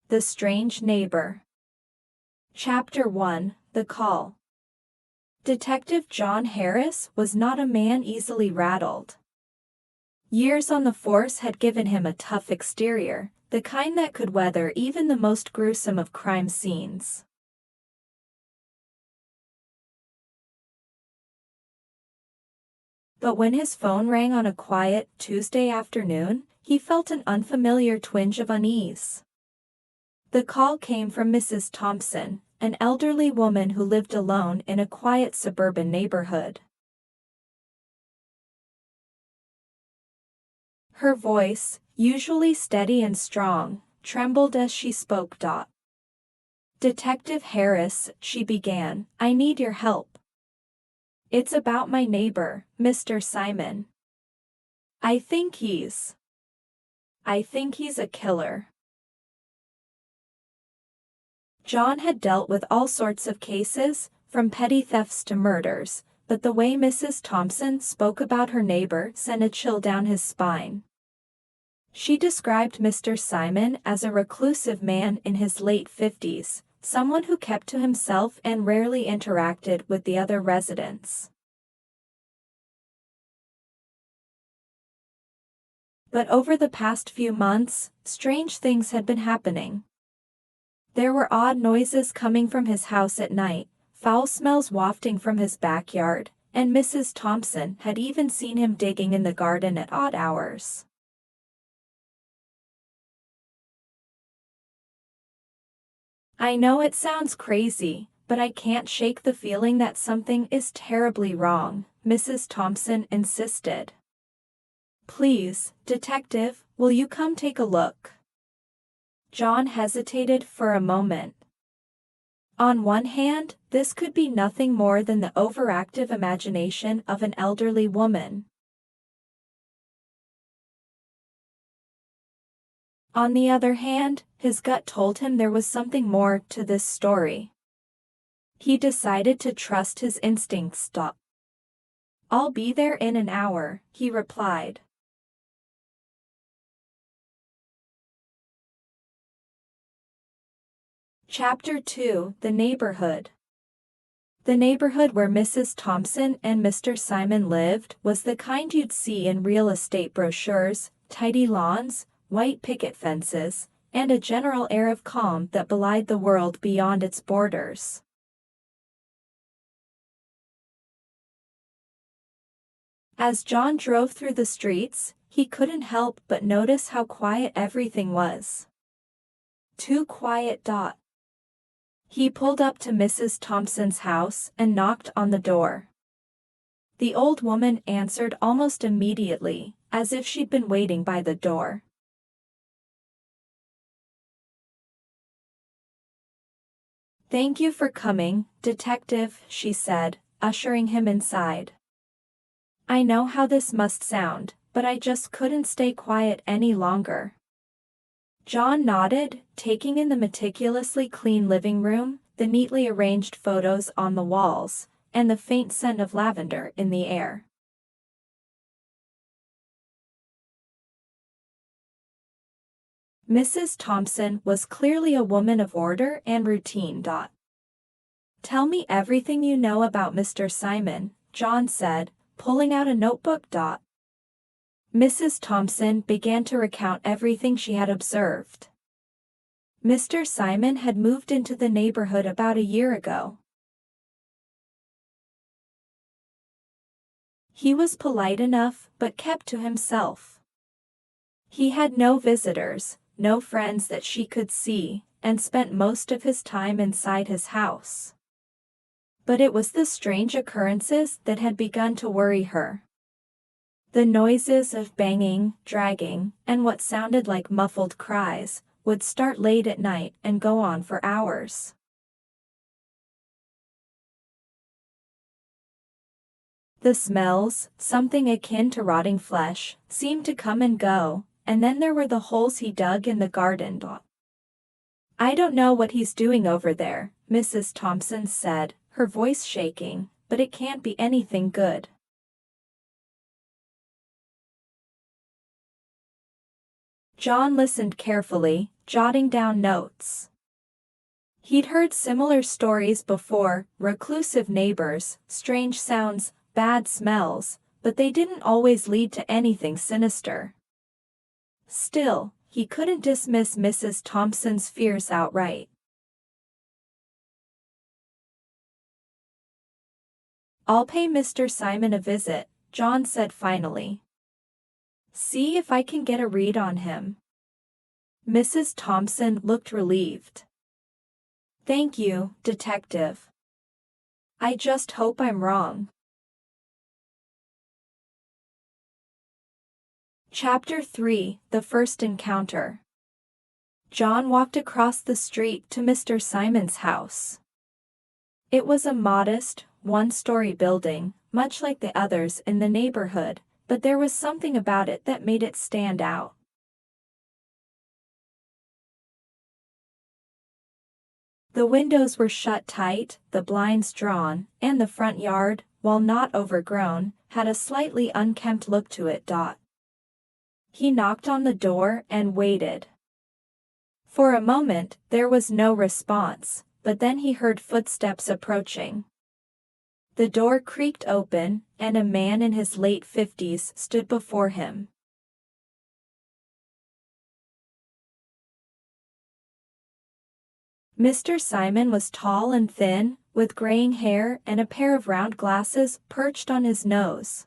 The Strange Neighbor. Chapter 1: The Call. Detective John Harris was not a man easily rattled. Years on the force had given him a tough exterior, the kind that could weather even the most gruesome of crime scenes. But when his phone rang on a quiet Tuesday afternoon, he felt an unfamiliar twinge of unease. The call came from Mrs. Thompson, an elderly woman who lived alone in a quiet suburban neighborhood. Her voice, usually steady and strong, trembled as she spoke. "Detective Harris," she began, "I need your help. It's about my neighbor, Mr. Simon. I think he's a killer." John had dealt with all sorts of cases, from petty thefts to murders, but the way Mrs. Thompson spoke about her neighbor sent a chill down his spine. She described Mr. Simon as a reclusive man in his late 50s, someone who kept to himself and rarely interacted with the other residents. But over the past few months, strange things had been happening. There were odd noises coming from his house at night, foul smells wafting from his backyard, and Mrs. Thompson had even seen him digging in the garden at odd hours. "I know it sounds crazy, but I can't shake the feeling that something is terribly wrong," Mrs. Thompson insisted. "Please, detective, will you come take a look?" John hesitated for a moment. On one hand, this could be nothing more than the overactive imagination of an elderly woman. On the other hand, his gut told him there was something more to this story. He decided to trust his instincts. "I'll be there in an hour," he replied. Chapter 2: The Neighborhood. The neighborhood where Mrs. Thompson and Mr. Simon lived was the kind you'd see in real estate brochures: tidy lawns, white picket fences, and a general air of calm that belied the world beyond its borders. As John drove through the streets, he couldn't help but notice how quiet everything was. Too quiet. He pulled up to Mrs. Thompson's house and knocked on the door. The old woman answered almost immediately, as if she'd been waiting by the door. "Thank you for coming, detective," she said, ushering him inside. "I know how this must sound, but I just couldn't stay quiet any longer." John nodded, taking in the meticulously clean living room, the neatly arranged photos on the walls, and the faint scent of lavender in the air. Mrs. Thompson was clearly a woman of order and routine. "Tell me everything you know about Mr. Simon," John said, pulling out a notebook. Mrs. Thompson began to recount everything she had observed. Mr. Simon had moved into the neighborhood about a year ago. He was polite enough, but kept to himself. He had no visitors, no friends that she could see, and spent most of his time inside his house. But it was the strange occurrences that had begun to worry her. The noises of banging, dragging, and what sounded like muffled cries would start late at night and go on for hours. The smells, something akin to rotting flesh, seemed to come and go, and then there were the holes he dug in the garden. "I don't know what he's doing over there," Mrs. Thompson said, her voice shaking, "but it can't be anything good." John listened carefully, jotting down notes. He'd heard similar stories before, reclusive neighbors, strange sounds, bad smells, but they didn't always lead to anything sinister. Still, he couldn't dismiss Mrs. Thompson's fears outright. "I'll pay Mr. Simon a visit," John said finally. "See if I can get a read on him." Mrs. Thompson looked relieved. "Thank you, Detective. I just hope I'm wrong." Chapter 3: The First Encounter. John walked across the street to Mr. Simon's house. It was a modest, one-story building, much like the others in the neighborhood, but there was something about it that made it stand out. The windows were shut tight, the blinds drawn, and the front yard, while not overgrown, had a slightly unkempt look to it. He knocked on the door and waited. For a moment, there was no response, but then he heard footsteps approaching. The door creaked open, and a man in his late 50s stood before him. Mr. Simon was tall and thin, with graying hair and a pair of round glasses perched on his nose.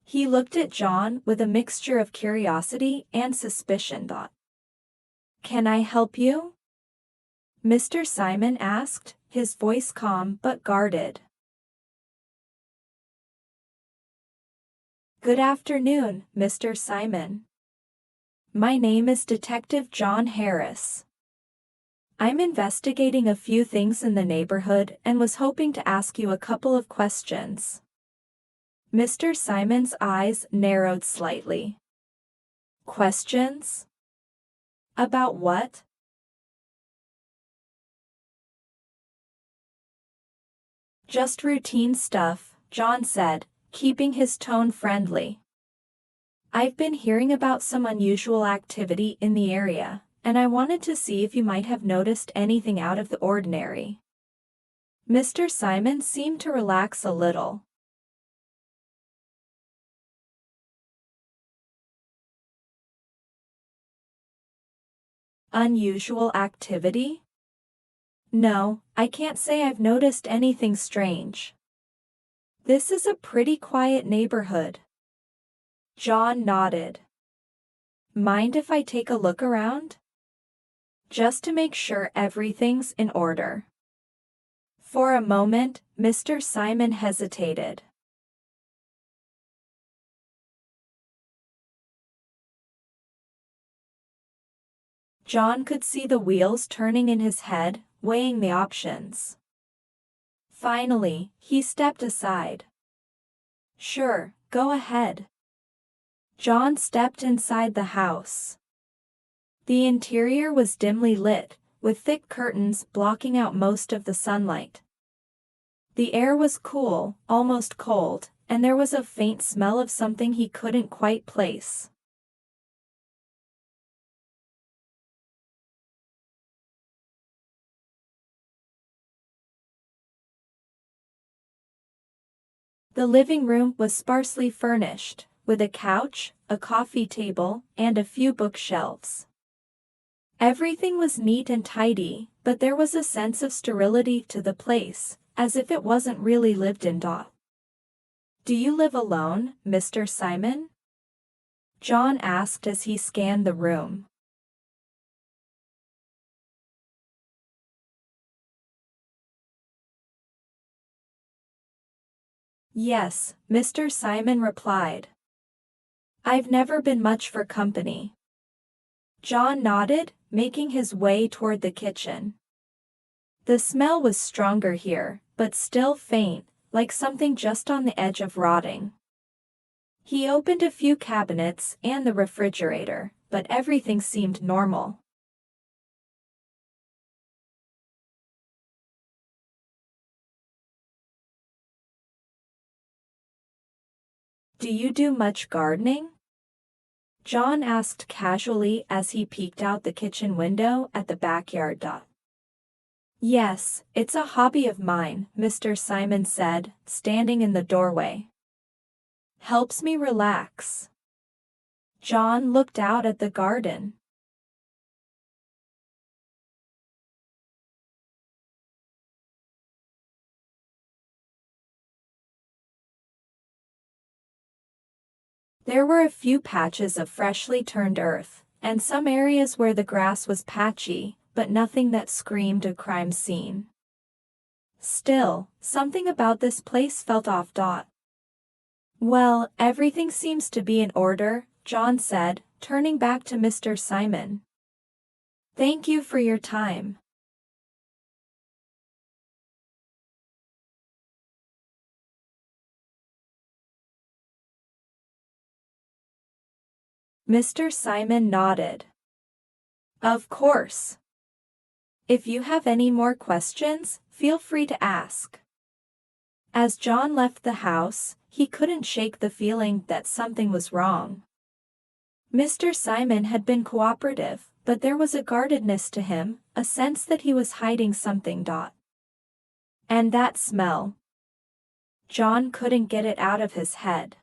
He looked at John with a mixture of curiosity and suspicion. "Can I help you?" Mr. Simon asked, his voice calm but guarded. "Good afternoon, Mr. Simon. My name is Detective John Harris. I'm investigating a few things in the neighborhood and was hoping to ask you a couple of questions." Mr. Simon's eyes narrowed slightly. "Questions? About what?" "Just routine stuff," John said, keeping his tone friendly. "I've been hearing about some unusual activity in the area, and I wanted to see if you might have noticed anything out of the ordinary." Mr. Simon seemed to relax a little. "Unusual activity? No, I can't say I've noticed anything strange. This is a pretty quiet neighborhood." John nodded. "Mind if I take a look around? Just to make sure everything's in order." For a moment, Mr. Simon hesitated. John could see the wheels turning in his head, weighing the options. Finally, he stepped aside. "Sure, go ahead." John stepped inside the house. The interior was dimly lit, with thick curtains blocking out most of the sunlight. The air was cool, almost cold, and there was a faint smell of something he couldn't quite place. The living room was sparsely furnished, with a couch, a coffee table, and a few bookshelves. Everything was neat and tidy, but there was a sense of sterility to the place, as if it wasn't really lived in. "Do you live alone, Mr. Simon?" John asked as he scanned the room. "Yes," Mr. Simon replied. "I've never been much for company." John nodded, making his way toward the kitchen. The smell was stronger here, but still faint, like something just on the edge of rotting. He opened a few cabinets and the refrigerator, but everything seemed normal. "Do you do much gardening?" John asked casually as he peeked out the kitchen window at the backyard. Yes, it's a hobby of mine, Mr. Simon said, standing in the doorway. Helps me relax. John looked out at the garden. There were a few patches of freshly turned earth, and some areas where the grass was patchy, but nothing that screamed a crime scene. Still, something about this place felt off. Well, everything seems to be in order, John said, turning back to Mr. Simon. Thank you for your time. Mr. Simon nodded. Of course. If you have any more questions, feel free to ask. As John left the house, he couldn't shake the feeling that something was wrong. Mr. Simon had been cooperative, but there was a guardedness to him, a sense that he was hiding something. And that smell. John couldn't get it out of his head.